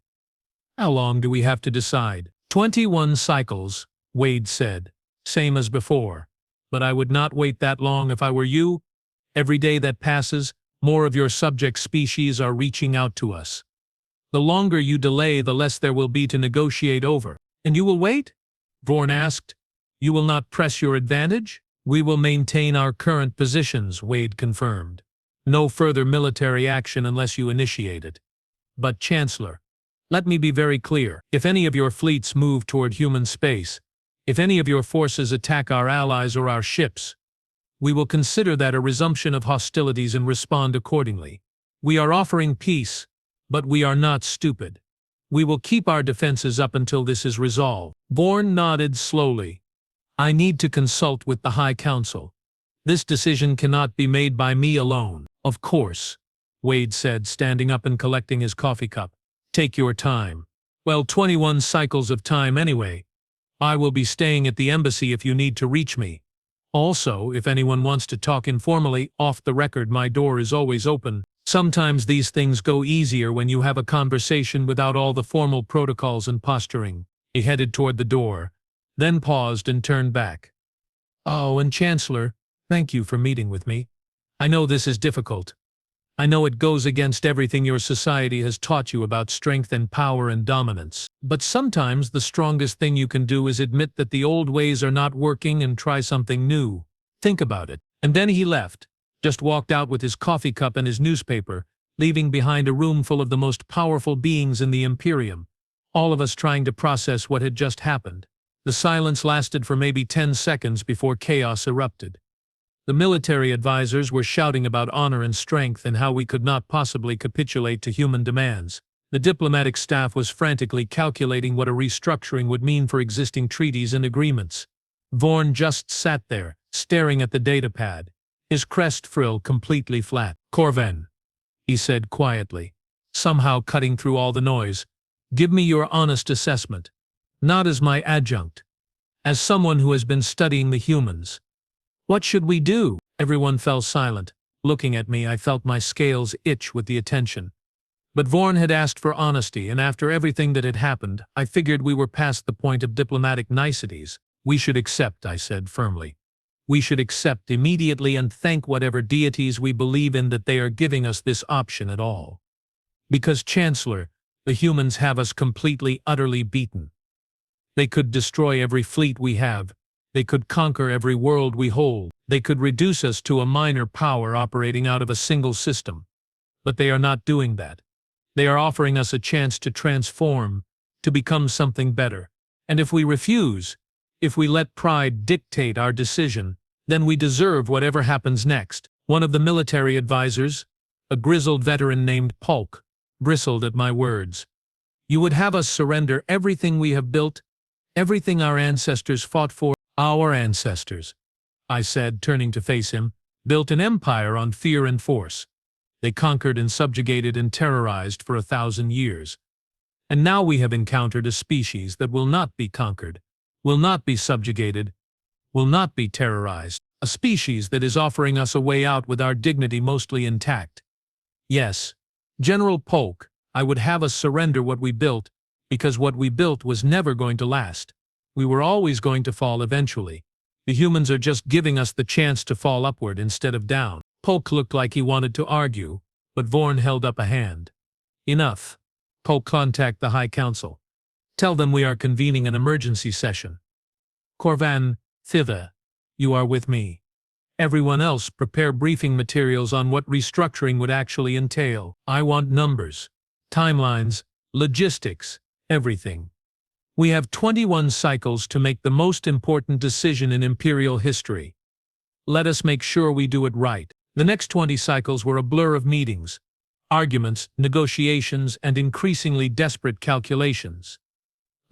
How long do we have to decide? 21 cycles, Wade said. Same as before. But I would not wait that long if I were you. Every day that passes, more of your subject species are reaching out to us. The longer you delay, the less there will be to negotiate over. And you will wait? Vorn asked. You will not press your advantage? We will maintain our current positions, Wade confirmed. No further military action unless you initiate it. But Chancellor, let me be very clear. If any of your fleets move toward human space, if any of your forces attack our allies or our ships, we will consider that a resumption of hostilities and respond accordingly. We are offering peace, but we are not stupid. We will keep our defenses up until this is resolved. Vorn nodded slowly. I need to consult with the High Council. This decision cannot be made by me alone. Of course, Wade said, standing up and collecting his coffee cup. Take your time. Well, 21 cycles of time anyway. I will be staying at the embassy if you need to reach me. Also, if anyone wants to talk informally, off the record, my door is always open. Sometimes these things go easier when you have a conversation without all the formal protocols and posturing. He headed toward the door, then paused and turned back. Oh, and Chancellor, thank you for meeting with me. I know this is difficult. I know it goes against everything your society has taught you about strength and power and dominance. But sometimes the strongest thing you can do is admit that the old ways are not working and try something new. Think about it. And then he left, just walked out with his coffee cup and his newspaper, leaving behind a room full of the most powerful beings in the Imperium, all of us trying to process what had just happened. The silence lasted for maybe 10 seconds before chaos erupted. The military advisors were shouting about honor and strength and how we could not possibly capitulate to human demands. The diplomatic staff was frantically calculating what a restructuring would mean for existing treaties and agreements. Vorn just sat there, staring at the datapad, his crest frill completely flat. Korvin, he said quietly, somehow cutting through all the noise, give me your honest assessment. Not as my adjunct. As someone who has been studying the humans. What should we do? Everyone fell silent. Looking at me, I felt my scales itch with the attention. But Vorn had asked for honesty, and after everything that had happened, I figured we were past the point of diplomatic niceties. We should accept, I said firmly. We should accept immediately and thank whatever deities we believe in that they are giving us this option at all. Because, Chancellor, the humans have us completely, utterly beaten. They could destroy every fleet we have. They could conquer every world we hold. They could reduce us to a minor power operating out of a single system. But they are not doing that. They are offering us a chance to transform, to become something better. And if we refuse, if we let pride dictate our decision, then we deserve whatever happens next. One of the military advisors, a grizzled veteran named Polk, bristled at my words. You would have us surrender everything we have built, everything our ancestors fought for. Our ancestors, I said, turning to face him, built an empire on fear and force. They conquered and subjugated and terrorized for 1,000 years. And now we have encountered a species that will not be conquered, will not be subjugated, will not be terrorized, a species that is offering us a way out with our dignity mostly intact. Yes, General Polk, I would have us surrender what we built, because what we built was never going to last. We were always going to fall eventually. The humans are just giving us the chance to fall upward instead of down. Polk looked like he wanted to argue, but Vorn held up a hand. Enough. Polk, contact the High Council. Tell them we are convening an emergency session. Korvin, thither. You are with me. Everyone else, prepare briefing materials on what restructuring would actually entail. I want numbers, timelines, logistics, everything. We have 21 cycles to make the most important decision in Imperial history. Let us make sure we do it right. The next 20 cycles were a blur of meetings, arguments, negotiations, and increasingly desperate calculations.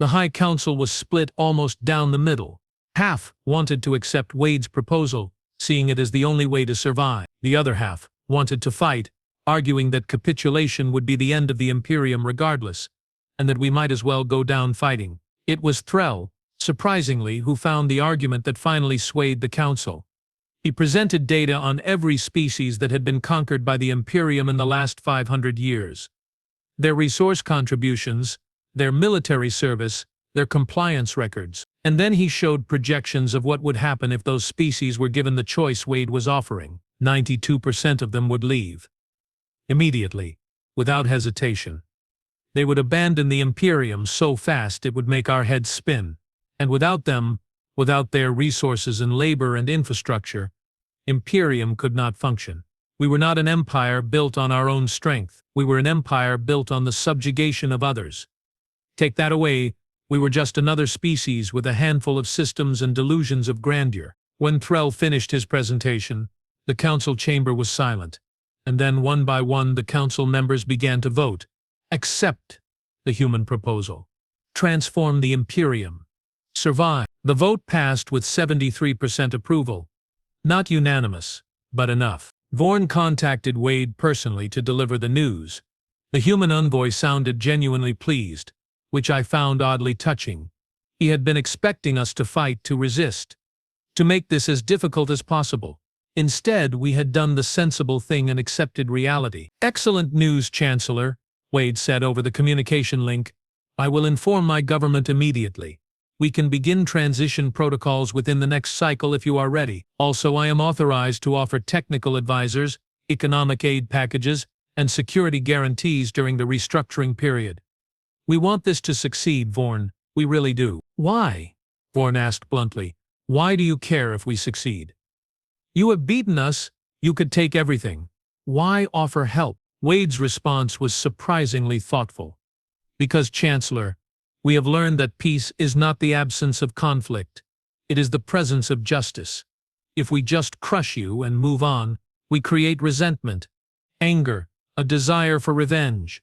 The High Council was split almost down the middle. Half wanted to accept Wade's proposal, seeing it as the only way to survive. The other half wanted to fight, arguing that capitulation would be the end of the Imperium regardless, and that we might as well go down fighting. It was Threll, surprisingly, who found the argument that finally swayed the Council. He presented data on every species that had been conquered by the Imperium in the last 500 years. Their resource contributions, their military service, their compliance records. And then he showed projections of what would happen if those species were given the choice Wade was offering. 92% of them would leave. Immediately, without hesitation. They would abandon the Imperium so fast it would make our heads spin. And without them, without their resources and labor and infrastructure, Imperium could not function. We were not an empire built on our own strength. We were an empire built on the subjugation of others. Take that away, we were just another species with a handful of systems and delusions of grandeur. When Threll finished his presentation, the council chamber was silent, and then one by one the council members began to vote. Accept the human proposal. Transform the Imperium. Survive. The vote passed with 73% approval. Not unanimous, but enough. Vorn contacted Wade personally to deliver the news. The human envoy sounded genuinely pleased, which I found oddly touching. He had been expecting us to fight, to resist, to make this as difficult as possible. Instead, we had done the sensible thing and accepted reality. Excellent news, Chancellor, Wade said over the communication link. I will inform my government immediately. We can begin transition protocols within the next cycle if you are ready. Also, I am authorized to offer technical advisors, economic aid packages, and security guarantees during the restructuring period. We want this to succeed, Vorn. We really do. Why? Vorn asked bluntly. Why do you care if we succeed? You have beaten us. You could take everything. Why offer help? Wade's response was surprisingly thoughtful. Because, Chancellor, we have learned that peace is not the absence of conflict. It is the presence of justice. If we just crush you and move on, we create resentment, anger, a desire for revenge.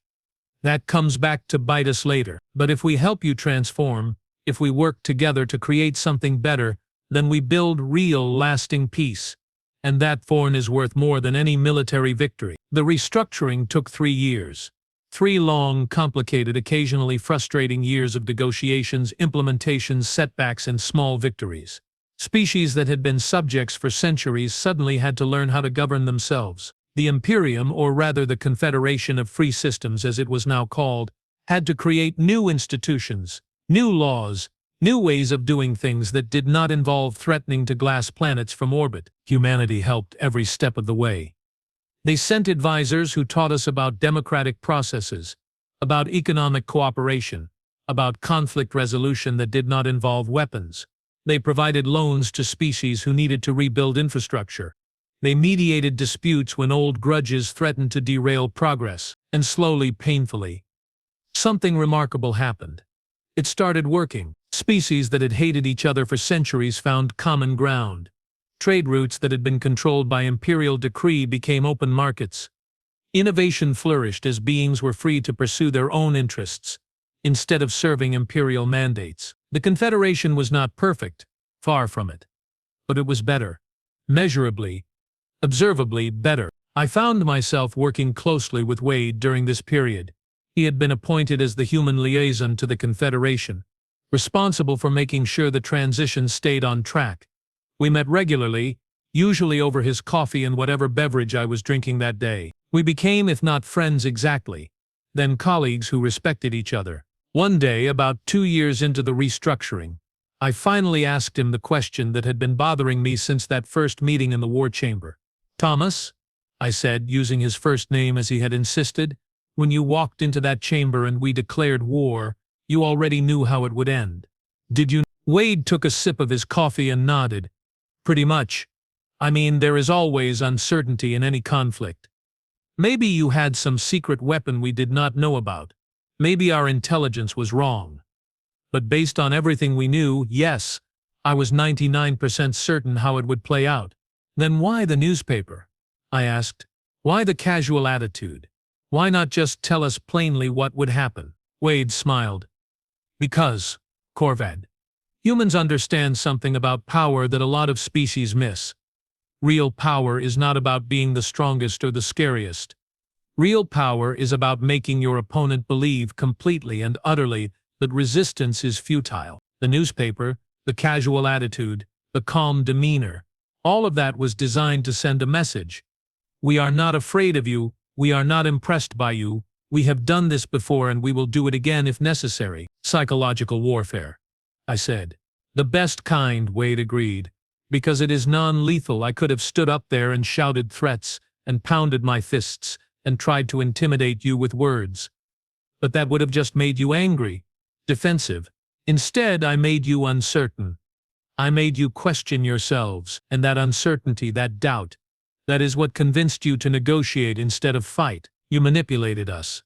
That comes back to bite us later. But if we help you transform, if we work together to create something better, then we build real, lasting peace. And that, Vorn, is worth more than any military victory. The restructuring took 3 years. 3 long, complicated, occasionally frustrating years of negotiations, implementations, setbacks, and small victories. Species that had been subjects for centuries suddenly had to learn how to govern themselves. The Imperium, or rather the Confederation of Free Systems as it was now called, had to create new institutions, new laws, new ways of doing things that did not involve threatening to glass planets from orbit. Humanity helped every step of the way. They sent advisors who taught us about democratic processes, about economic cooperation, about conflict resolution that did not involve weapons. They provided loans to species who needed to rebuild infrastructure. They mediated disputes when old grudges threatened to derail progress. And slowly, painfully, something remarkable happened. It started working. Species that had hated each other for centuries found common ground. Trade routes that had been controlled by imperial decree became open markets. Innovation flourished as beings were free to pursue their own interests, instead of serving imperial mandates. The Confederation was not perfect, far from it. But it was better. Measurably, observably better. I found myself working closely with Wade during this period. He had been appointed as the human liaison to the Confederation, responsible for making sure the transition stayed on track. We met regularly, usually over his coffee and whatever beverage I was drinking that day. We became, if not friends exactly, then colleagues who respected each other. One day, about 2 years into the restructuring, I finally asked him the question that had been bothering me since that first meeting in the war chamber. Thomas, I said, using his first name as he had insisted, when you walked into that chamber and we declared war, you already knew how it would end. Did you? Wade took a sip of his coffee and nodded. Pretty much. I mean, there is always uncertainty in any conflict. Maybe you had some secret weapon we did not know about. Maybe our intelligence was wrong. But based on everything we knew, yes, I was 99% certain how it would play out. Then why the newspaper? I asked. Why the casual attitude? Why not just tell us plainly what would happen? Wade smiled. Because, Korvad, humans understand something about power that a lot of species miss. Real power is not about being the strongest or the scariest. Real power is about making your opponent believe completely and utterly that resistance is futile. The newspaper, the casual attitude, the calm demeanor, all of that was designed to send a message. We are not afraid of you, we are not impressed by you, we have done this before and we will do it again if necessary. Psychological warfare, I said. The best kind, Wade agreed. Because it is non-lethal. I could have stood up there and shouted threats, and pounded my fists, and tried to intimidate you with words. But that would have just made you angry, defensive. Instead, I made you uncertain. I made you question yourselves, and that uncertainty, that doubt, that is what convinced you to negotiate instead of fight. You manipulated us,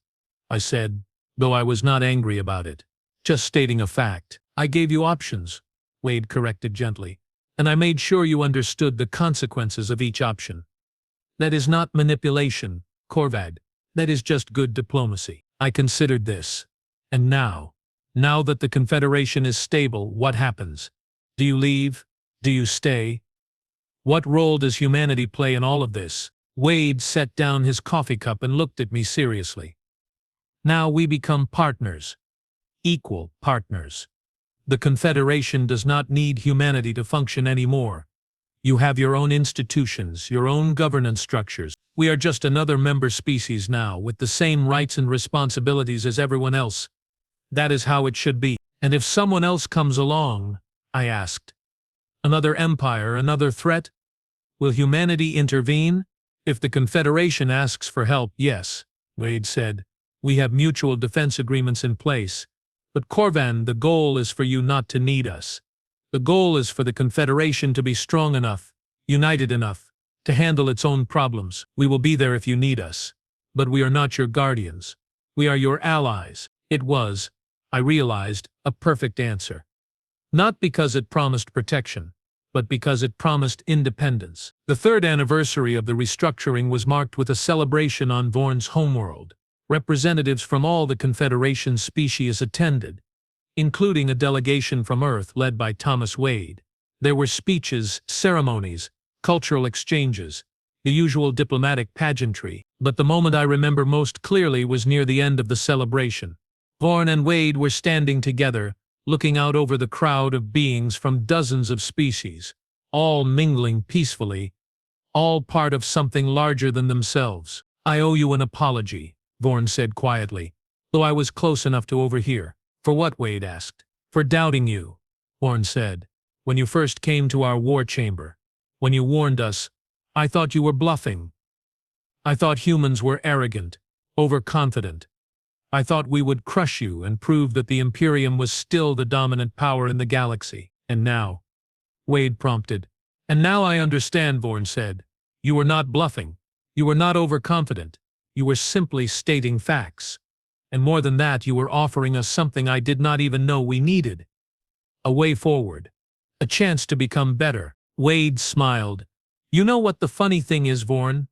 I said, though I was not angry about it. Just stating a fact. I gave you options, Wade corrected gently, and I made sure you understood the consequences of each option. That is not manipulation, Korvad. That is just good diplomacy. I considered this. And now that the Confederation is stable, what happens? Do you leave? Do you stay? What role does humanity play in all of this? Wade set down his coffee cup and looked at me seriously. Now we become partners. Equal partners. The Confederation does not need humanity to function anymore. You have your own institutions, your own governance structures. We are just another member species now, with the same rights and responsibilities as everyone else. That is how it should be. And if someone else comes along, I asked, another empire, another threat, will humanity intervene? If the Confederation asks for help, yes, Wade said. We have mutual defense agreements in place. But Korvan, the goal is for you not to need us. The goal is for the Confederation to be strong enough, united enough, to handle its own problems. We will be there if you need us. But we are not your guardians. We are your allies. It was, I realized, a perfect answer. Not because it promised protection, but because it promised independence. The third anniversary of the restructuring was marked with a celebration on Vorn's homeworld. Representatives from all the Confederation species attended, including a delegation from Earth led by Thomas Wade. There were speeches, ceremonies, cultural exchanges, the usual diplomatic pageantry, but the moment I remember most clearly was near the end of the celebration. Vorn and Wade were standing together, looking out over the crowd of beings from dozens of species, all mingling peacefully, all part of something larger than themselves. I owe you an apology, Vorn said quietly, though I was close enough to overhear. For what? Wade asked. For doubting you, Vorn said. When you first came to our war chamber, when you warned us, I thought you were bluffing. I thought humans were arrogant, overconfident. I thought we would crush you and prove that the Imperium was still the dominant power in the galaxy. And now, Wade prompted. And now I understand, Vorn said. You were not bluffing. You were not overconfident. You were simply stating facts. And more than that, you were offering us something I did not even know we needed. A way forward. A chance to become better. Wade smiled. You know what the funny thing is, Vorn?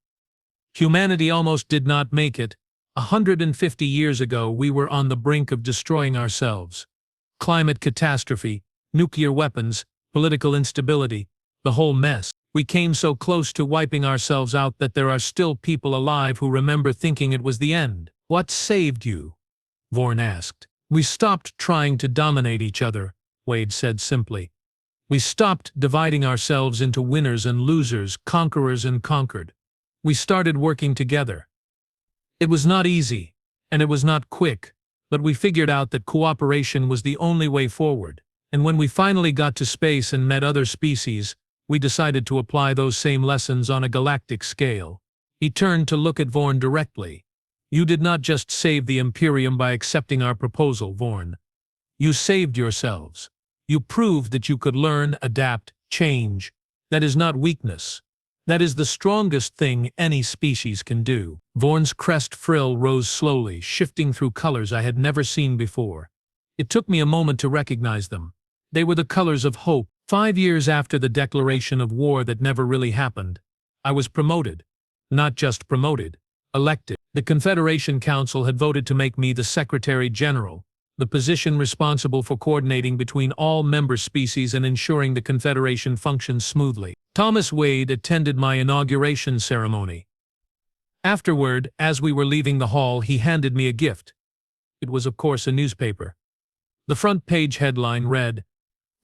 Humanity almost did not make it. 150 years ago, we were on the brink of destroying ourselves. Climate catastrophe, nuclear weapons, political instability, the whole mess. We came so close to wiping ourselves out that there are still people alive who remember thinking it was the end. What saved you? Vorn asked. We stopped trying to dominate each other, Wade said simply. We stopped dividing ourselves into winners and losers, conquerors and conquered. We started working together. It was not easy, and it was not quick, but we figured out that cooperation was the only way forward. And when we finally got to space and met other species, we decided to apply those same lessons on a galactic scale. He turned to look at Vorn directly. You did not just save the Imperium by accepting our proposal, Vorn. You saved yourselves. You proved that you could learn, adapt, change. That is not weakness. That is the strongest thing any species can do. Vorn's crest frill rose slowly, shifting through colors I had never seen before. It took me a moment to recognize them. They were the colors of hope. 5 years after the declaration of war that never really happened, I was promoted. Not just promoted, elected. The Confederation Council had voted to make me the Secretary General, the position responsible for coordinating between all member species and ensuring the Confederation functions smoothly. Thomas Wade attended my inauguration ceremony. Afterward, as we were leaving the hall, he handed me a gift. It was, of course, a newspaper. The front page headline read,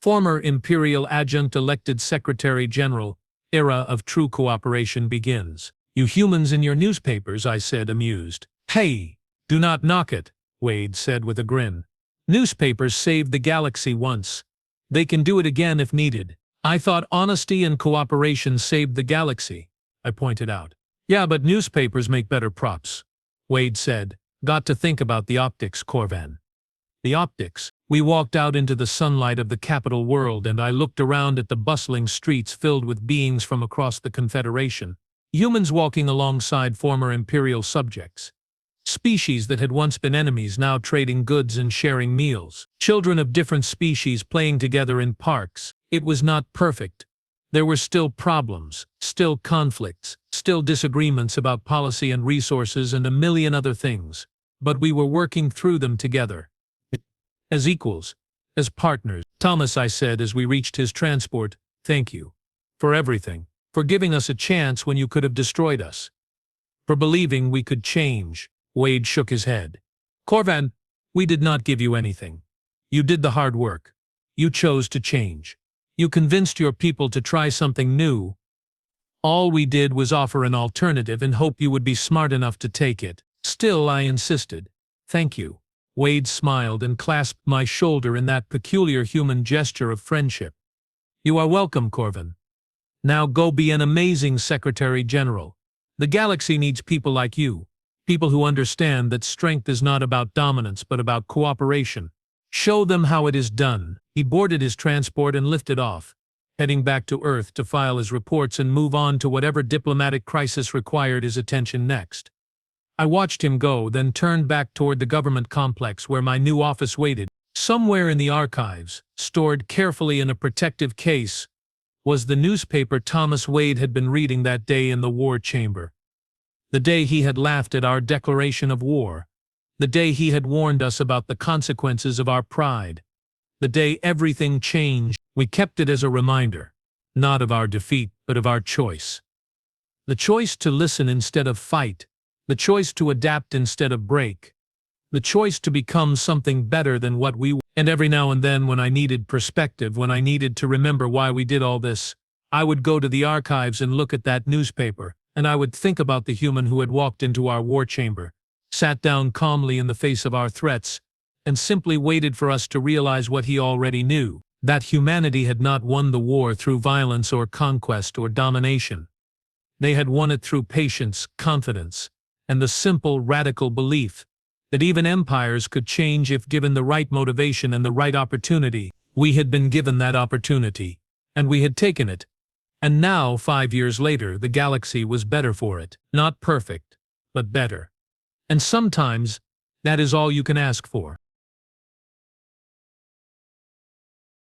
"Former Imperial Adjunct Elected Secretary General, Era of True Cooperation Begins." "You humans in your newspapers," I said, amused. "Hey, do not knock it," Wade said with a grin. "Newspapers saved the galaxy once. They can do it again if needed." "I thought honesty and cooperation saved the galaxy," I pointed out. "Yeah, but newspapers make better props," Wade said. "Got to think about the optics, Korvin." The optics. We walked out into the sunlight of the capital world, and I looked around at the bustling streets filled with beings from across the Confederation. Humans walking alongside former Imperial subjects. Species that had once been enemies now trading goods and sharing meals. Children of different species playing together in parks. It was not perfect. There were still problems, still conflicts, still disagreements about policy and resources and a million other things. But we were working through them together. As equals, as partners. "Thomas," I said as we reached his transport, "thank you. For everything. For giving us a chance when you could have destroyed us. For believing we could change." Wade shook his head. "Korvin, we did not give you anything. You did the hard work. You chose to change. You convinced your people to try something new. All we did was offer an alternative and hope you would be smart enough to take it. Still, I insisted. Thank you." Wade smiled and clasped my shoulder in that peculiar human gesture of friendship. "You are welcome, Korvin. Now go be an amazing Secretary General. The galaxy needs people like you. People who understand that strength is not about dominance but about cooperation. Show them how it is done." He boarded his transport and lifted off, heading back to Earth to file his reports and move on to whatever diplomatic crisis required his attention next. I watched him go, then turned back toward the government complex where my new office waited. Somewhere in the archives, stored carefully in a protective case, was the newspaper Thomas Wade had been reading that day in the war chamber. The day he had laughed at our declaration of war. The day he had warned us about the consequences of our pride. The day everything changed. We kept it as a reminder, not of our defeat, but of our choice. The choice to listen instead of fight. The choice to adapt instead of break. The choice to become something better than what we were. And every now and then, when I needed perspective, when I needed to remember why we did all this, I would go to the archives and look at that newspaper, and I would think about the human who had walked into our war chamber, sat down calmly in the face of our threats, and simply waited for us to realize what he already knew, that humanity had not won the war through violence or conquest or domination. They had won it through patience, confidence, and the simple, radical belief that even empires could change if given the right motivation and the right opportunity. We had been given that opportunity, and we had taken it. And now, 5 years later, the galaxy was better for it. Not perfect, but better. And sometimes, that is all you can ask for.